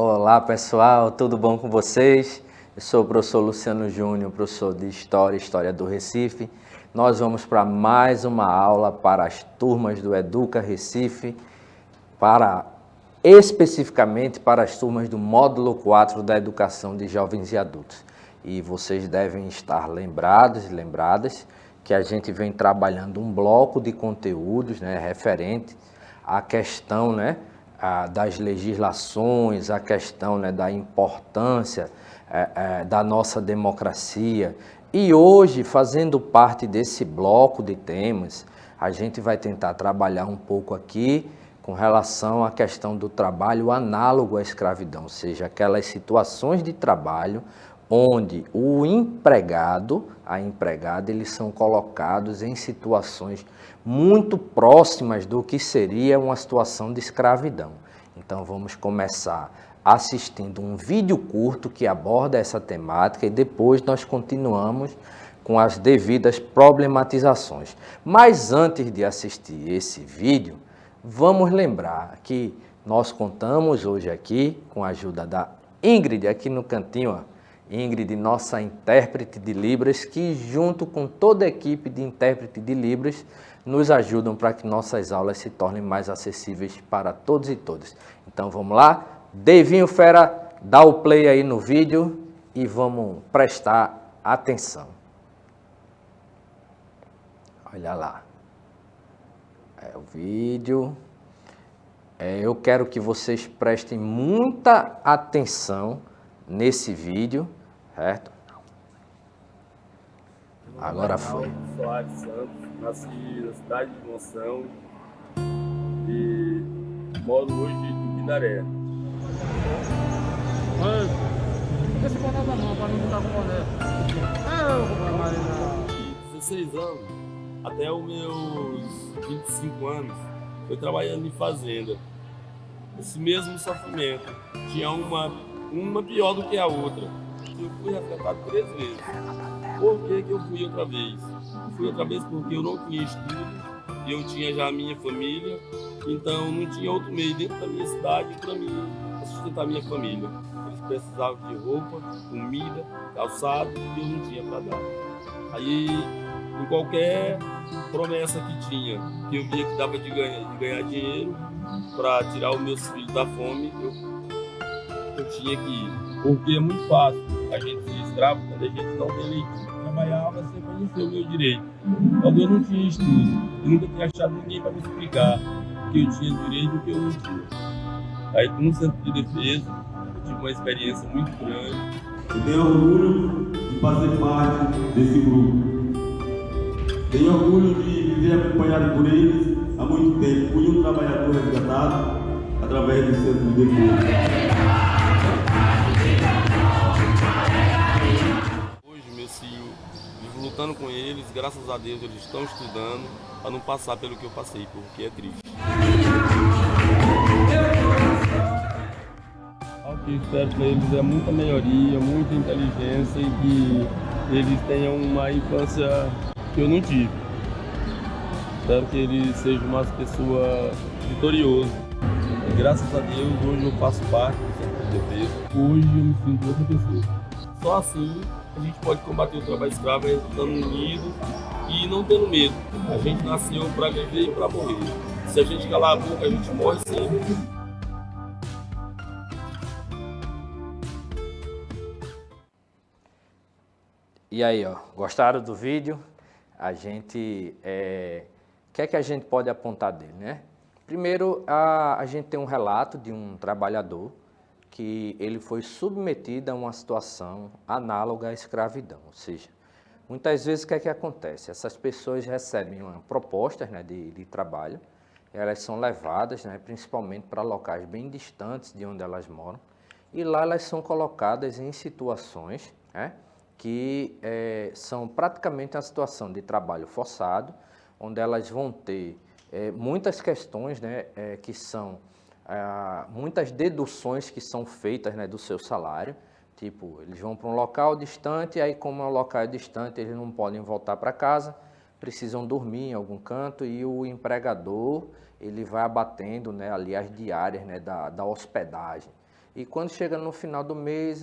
Olá pessoal, tudo bom com vocês? Eu sou o professor Luciano Júnior, professor de História do Recife. Nós vamos para mais uma aula para as turmas do Educa Recife, especificamente para as turmas do módulo 4 da Educação de Jovens e Adultos. E vocês devem estar lembrados e lembradas que a gente vem trabalhando um bloco de conteúdos, referente à questão, das legislações, a questão da importância da nossa democracia. E hoje, fazendo parte desse bloco de temas, a gente vai tentar trabalhar um pouco aqui com relação à questão do trabalho análogo à escravidão, ou seja, aquelas situações de trabalho onde o empregado, a empregada, eles são colocados em situações muito próximas do que seria uma situação de escravidão. Então vamos começar assistindo um vídeo curto que aborda essa temática e depois nós continuamos com as devidas problematizações. Mas antes de assistir esse vídeo, vamos lembrar que nós contamos hoje aqui com a ajuda da Ingrid, aqui no cantinho, ó. Ingrid, nossa intérprete de Libras, que junto com toda a equipe de intérprete de Libras, nos ajudam para que nossas aulas se tornem mais acessíveis para todos e todas. Então vamos lá, Devinho Fera, dá o play aí no vídeo e vamos prestar atenção. Olha lá, é o vídeo. Eu quero que vocês prestem muita atenção nesse vídeo, certo? Agora foi. Soares Santos, nasci na cidade de Monção e moro hoje em Pindaré. Mas, esse boné da mão, pra mim não tá com boné. Eu vou pra Marina. 16 anos, até os meus 25 anos, eu trabalhando em fazenda. Esse mesmo sofrimento, tinha uma pior do que a outra. Eu fui resgatado 3 vezes. Por que eu fui outra vez? Fui outra vez porque eu não tinha estudo, eu tinha já a minha família, então não tinha outro meio dentro da minha cidade para mim sustentar a minha família. Eles precisavam de roupa, comida, calçado e eu não tinha para dar. Aí, em qualquer promessa que tinha, que eu via que dava de ganhar dinheiro para tirar os meus filhos da fome, eu tinha que ir. Porque é muito fácil a gente ser escravo quando a gente não tem leitura. Eu trabalhava sem conhecer o meu direito. Quando eu não tinha estudo, eu nunca tinha achado ninguém para me explicar que eu tinha direito e que eu não tinha. Aí, com um centro de defesa, eu tive uma experiência muito grande. Eu tenho orgulho de fazer parte desse grupo. Tenho orgulho de viver acompanhado por eles há muito tempo. Fui um trabalhador resgatado através do centro de defesa. Lutando com eles, graças a Deus eles estão estudando para não passar pelo que eu passei, porque é triste. O que eu espero para eles é muita melhoria, muita inteligência e que eles tenham uma infância que eu não tive. Espero que eles sejam uma pessoa vitoriosa. E graças a Deus hoje eu faço parte do centro de defesa. Hoje eu me sinto outra pessoa. Só assim a gente pode combater o trabalho escravo estando unido e não tendo medo. A gente nasceu para viver e para morrer. Se a gente calar a boca, a gente morre sempre. E aí, ó, gostaram do vídeo? A gente, o que é que a gente pode apontar dele, né? Primeiro, a gente tem um relato de um trabalhador que ele foi submetido a uma situação análoga à escravidão, ou seja, muitas vezes o que é que acontece? Essas pessoas recebem propostas de trabalho, elas são levadas principalmente para locais bem distantes de onde elas moram, e lá elas são colocadas em situações que são praticamente uma situação de trabalho forçado, onde elas vão ter muitas questões que são muitas deduções que são feitas do seu salário, tipo, eles vão para um local distante, aí como é um local distante, eles não podem voltar para casa, precisam dormir em algum canto e o empregador, ele vai abatendo ali as diárias da hospedagem. e quando chega no final do mês,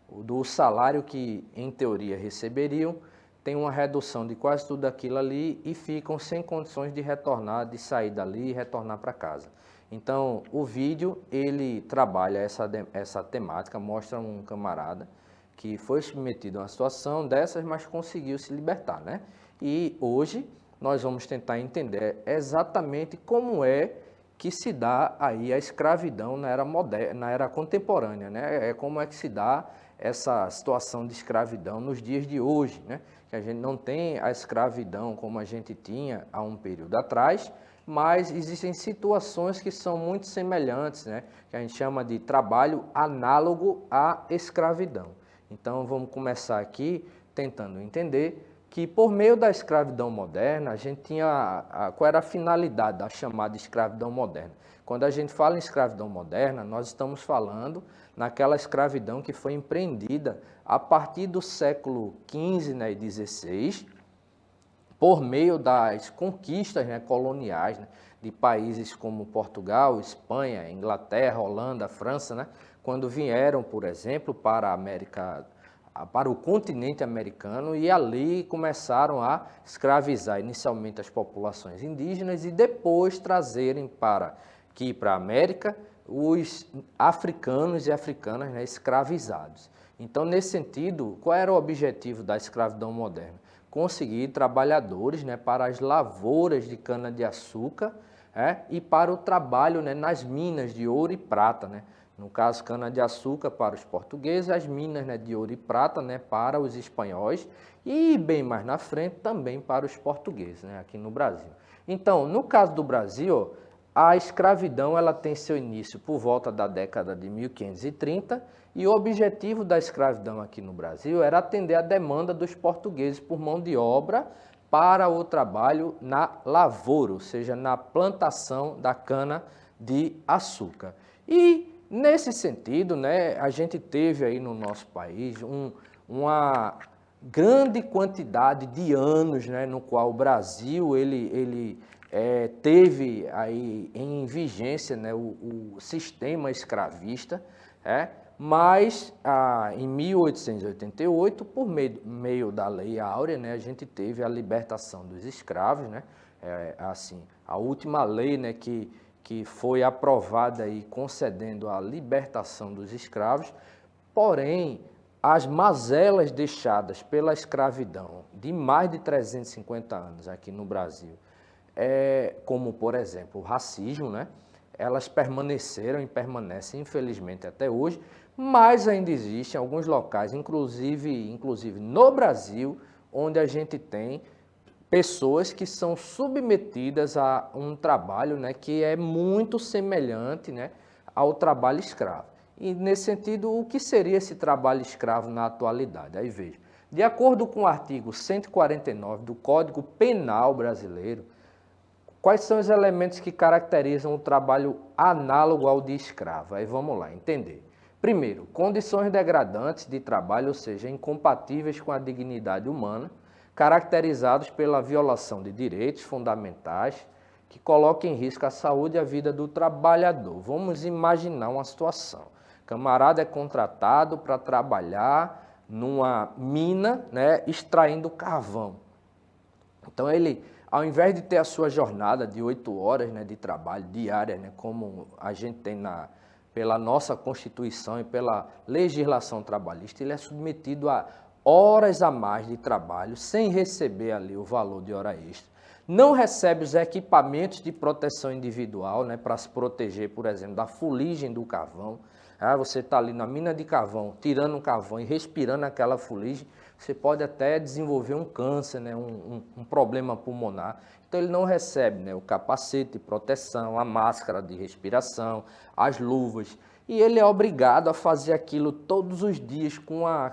do salário que em teoria receberiam, tem uma redução de quase tudo aquilo ali e ficam sem condições de retornar, de sair dali e retornar para casa. Então, o vídeo, ele trabalha essa temática, mostra um camarada que foi submetido a uma situação dessas, mas conseguiu se libertar, né? E hoje nós vamos tentar entender exatamente como é que se dá aí a escravidão na era moderna, na era contemporânea, né? Como é que se dá essa situação de escravidão nos dias de hoje, né? Que a gente não tem a escravidão como a gente tinha há um período atrás, mas existem situações que são muito semelhantes, né? Que a gente chama de trabalho análogo à escravidão. Então vamos começar aqui tentando entender que por meio da escravidão moderna, a gente tinha qual era a finalidade da chamada escravidão moderna. Quando a gente fala em escravidão moderna, nós estamos falando naquela escravidão que foi empreendida a partir do século XV, né, e XVI, por meio das conquistas, né, coloniais, né, de países como Portugal, Espanha, Inglaterra, Holanda, França, né, quando vieram, por exemplo, para o continente americano e ali começaram a escravizar inicialmente as populações indígenas e depois trazerem aqui para a América os africanos e africanas, né, escravizados. Então, nesse sentido, qual era o objetivo da escravidão moderna? Conseguir trabalhadores, né, para as lavouras de cana-de-açúcar, e para o trabalho, né, nas minas de ouro e prata, né? No caso, cana-de-açúcar para os portugueses, as minas, né, de ouro e prata, né, para os espanhóis e bem mais na frente também para os portugueses, né, aqui no Brasil. Então, no caso do Brasil, a escravidão ela tem seu início por volta da década de 1530 e o objetivo da escravidão aqui no Brasil era atender a demanda dos portugueses por mão de obra para o trabalho na lavoura, ou seja, na plantação da cana-de-açúcar. E nesse sentido, né, a gente teve aí no nosso país uma grande quantidade de anos, né, no qual o Brasil ele teve aí em vigência, né, o sistema escravista, mas em 1888, por meio da Lei Áurea, né, a gente teve a libertação dos escravos, né, assim, a última lei, né, que foi aprovada aí concedendo a libertação dos escravos, porém, as mazelas deixadas pela escravidão de mais de 350 anos aqui no Brasil, como, por exemplo, o racismo, né, elas permaneceram e permanecem, infelizmente, até hoje, mas ainda existem alguns locais, inclusive no Brasil, onde a gente tem pessoas que são submetidas a um trabalho, né, que é muito semelhante, né, ao trabalho escravo. E, nesse sentido, o que seria esse trabalho escravo na atualidade? Aí veja, de acordo com o artigo 149 do Código Penal brasileiro, quais são os elementos que caracterizam o trabalho análogo ao de escravo? Aí vamos lá, entender. Primeiro, condições degradantes de trabalho, ou seja, incompatíveis com a dignidade humana, caracterizados pela violação de direitos fundamentais que coloquem em risco a saúde e a vida do trabalhador. Vamos imaginar uma situação. O camarada é contratado para trabalhar numa mina, né, extraindo carvão. Então ele, ao invés de ter a sua jornada de 8 horas, né, de trabalho diária, né, como a gente tem pela nossa Constituição e pela legislação trabalhista, ele é submetido a horas a mais de trabalho, sem receber ali o valor de hora extra. Não recebe os equipamentos de proteção individual, né, para se proteger, por exemplo, da fuligem do carvão. Você está ali na mina de carvão, tirando o carvão e respirando aquela fuligem, você pode até desenvolver um câncer, né, um problema pulmonar. Então ele não recebe, né, o capacete de proteção, a máscara de respiração, as luvas. E ele é obrigado a fazer aquilo todos os dias com a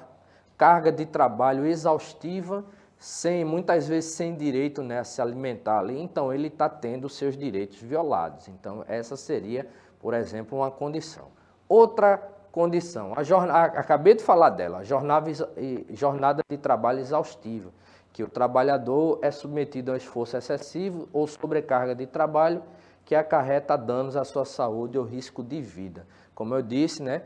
carga de trabalho exaustiva, muitas vezes sem direito, né, a se alimentar ali. Então ele está tendo seus direitos violados. Então essa seria, por exemplo, uma condição. Outra condição, acabei de falar dela, a jornada de trabalho exaustiva, que o trabalhador é submetido a esforço excessivo ou sobrecarga de trabalho que acarreta danos à sua saúde ou risco de vida. Como eu disse, né,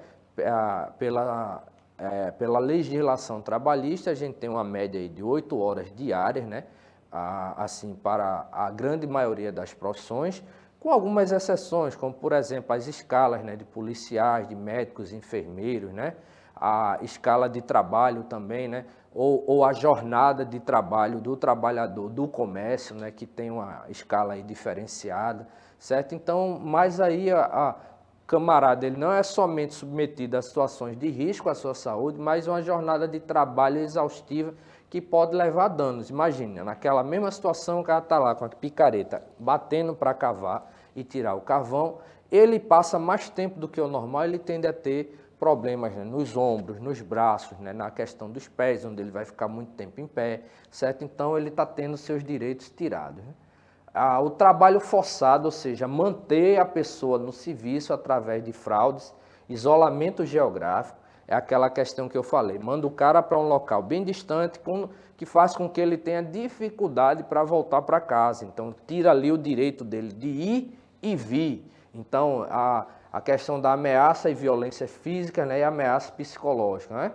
pela legislação trabalhista, a gente tem uma média aí de 8 horas diárias, né, assim, para a grande maioria das profissões, com algumas exceções, como, por exemplo, as escalas, né, de policiais, de médicos, enfermeiros, né, a escala de trabalho também, né, ou a jornada de trabalho do trabalhador do comércio, né, que tem uma escala aí diferenciada, certo? Então, mas aí a camarada, ele não é somente submetido a situações de risco à sua saúde, mas uma jornada de trabalho exaustiva que pode levar a danos. Imagina, naquela mesma situação, o cara está lá com a picareta batendo para cavar e tirar o carvão, ele passa mais tempo do que o normal, ele tende a ter problemas, né, nos ombros, nos braços, né, na questão dos pés, onde ele vai ficar muito tempo em pé, certo? Então, ele está tendo seus direitos tirados, né? O trabalho forçado, ou seja, manter a pessoa no serviço através de fraudes, isolamento geográfico, é aquela questão que eu falei, manda o cara para um local bem distante, que faz com que ele tenha dificuldade para voltar para casa. Então, tira ali o direito dele de ir e vir. Então, a questão da ameaça e violência física, né, e ameaça psicológica, né?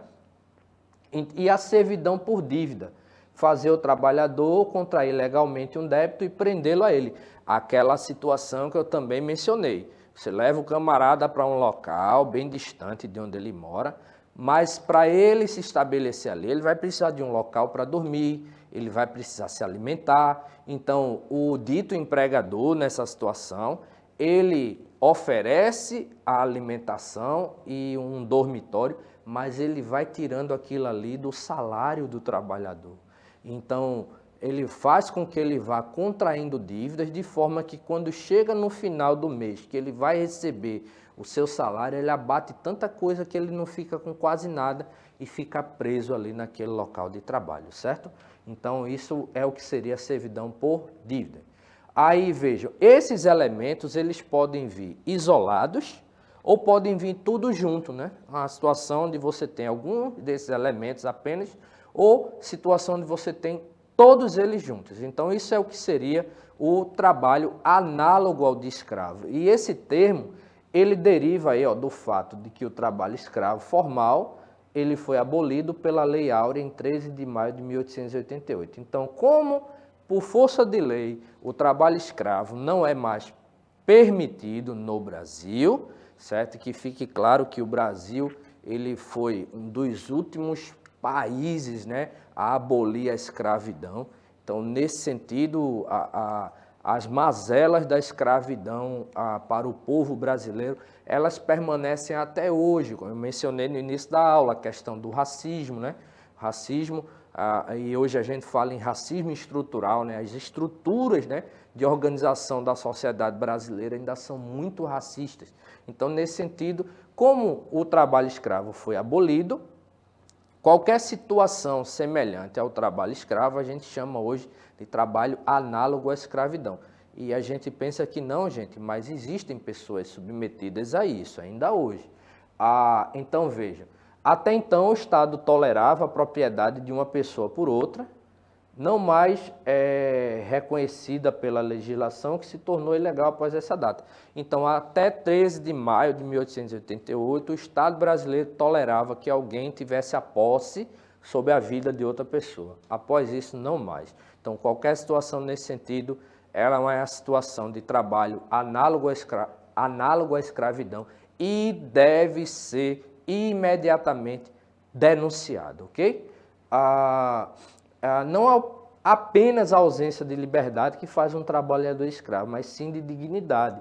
E a servidão por dívida, fazer o trabalhador contrair legalmente um débito e prendê-lo a ele. Aquela situação que eu também mencionei. Você leva o camarada para um local bem distante de onde ele mora, mas para ele se estabelecer ali, ele vai precisar de um local para dormir, ele vai precisar se alimentar. Então, o dito empregador, nessa situação, ele oferece a alimentação e um dormitório, mas ele vai tirando aquilo ali do salário do trabalhador. Então, ele faz com que ele vá contraindo dívidas, de forma que quando chega no final do mês, que ele vai receber o seu salário, ele abate tanta coisa que ele não fica com quase nada e fica preso ali naquele local de trabalho, certo? Então, isso é o que seria a servidão por dívida. Aí, vejam, esses elementos, eles podem vir isolados ou podem vir tudo junto, né? Uma situação onde você tem algum desses elementos apenas, ou situação onde você tem todos eles juntos. Então, isso é o que seria o trabalho análogo ao de escravo. E esse termo, ele deriva aí, ó, do fato de que o trabalho escravo formal, ele foi abolido pela Lei Áurea em 13 de maio de 1888. Então, como por força de lei o trabalho escravo não é mais permitido no Brasil, certo? Que fique claro que o Brasil, ele foi um dos últimos países, né, a abolir a escravidão. Então, nesse sentido, as mazelas da escravidão para o povo brasileiro, elas permanecem até hoje. Como eu mencionei no início da aula, a questão do racismo, né? Racismo, e hoje a gente fala em racismo estrutural, né? As estruturas, né, de organização da sociedade brasileira ainda são muito racistas. Então, nesse sentido, como o trabalho escravo foi abolido, qualquer situação semelhante ao trabalho escravo, a gente chama hoje de trabalho análogo à escravidão. E a gente pensa que não, gente, mas existem pessoas submetidas a isso, ainda hoje. Então, veja, até então o Estado tolerava a propriedade de uma pessoa por outra, não mais reconhecida pela legislação, que se tornou ilegal após essa data. Então, até 13 de maio de 1888, o Estado brasileiro tolerava que alguém tivesse a posse sobre a vida de outra pessoa. Após isso, não mais. Então, qualquer situação nesse sentido, ela é uma situação de trabalho análogo à escravidão e deve ser imediatamente denunciado, ok? Não apenas a ausência de liberdade que faz um trabalhador escravo, mas sim de dignidade,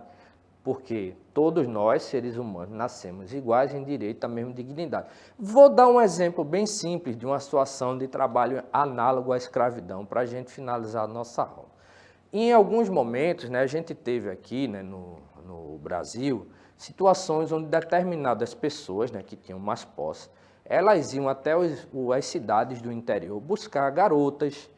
porque todos nós, seres humanos, nascemos iguais em direito à mesma dignidade. Vou dar um exemplo bem simples de uma situação de trabalho análogo à escravidão, para a gente finalizar a nossa aula. Em alguns momentos, né, a gente teve aqui, né, no Brasil, situações onde determinadas pessoas, né, que tinham mais posse, elas iam até as cidades do interior buscar garotas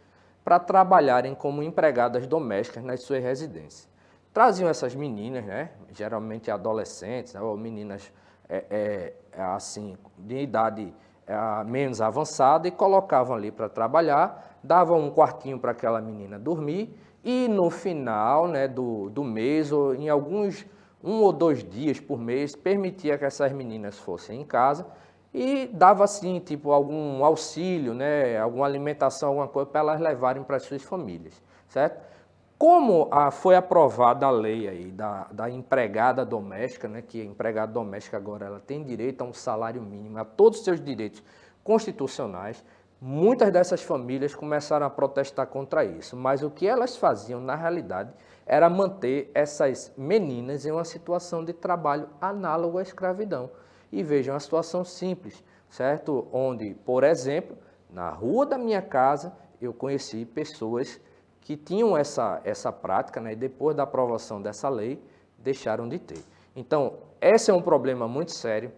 para trabalharem como empregadas domésticas nas suas residências. Traziam essas meninas, né, geralmente adolescentes, né, ou meninas assim, de idade menos avançada, e colocavam ali para trabalhar, davam um quartinho para aquela menina dormir e no final, né, do mês, ou em alguns 1 ou 2 dias por mês, permitia que essas meninas fossem em casa e dava assim, tipo, algum auxílio, né, alguma alimentação, alguma coisa para elas levarem para as suas famílias, certo? Como foi aprovada a lei aí da empregada doméstica, né, que a empregada doméstica agora ela tem direito a um salário mínimo, a todos os seus direitos constitucionais, muitas dessas famílias começaram a protestar contra isso, mas o que elas faziam na realidade era manter essas meninas em uma situação de trabalho análogo à escravidão. E vejam a situação simples, certo? Onde, por exemplo, na rua da minha casa, eu conheci pessoas que tinham essa prática, né, e depois da aprovação dessa lei, deixaram de ter. Então, esse é um problema muito sério.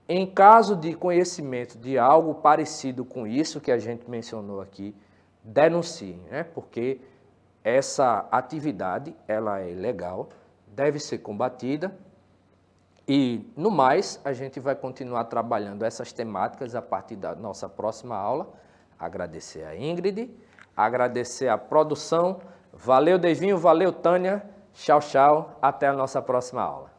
Em caso de conhecimento de algo parecido com isso que a gente mencionou aqui, denunciem, né, porque essa atividade ela é ilegal, deve ser combatida e, no mais, a gente vai continuar trabalhando essas temáticas a partir da nossa próxima aula. Agradecer a Ingrid, agradecer a produção. Valeu, Deivinho, valeu, Tânia. Tchau, tchau. Até a nossa próxima aula.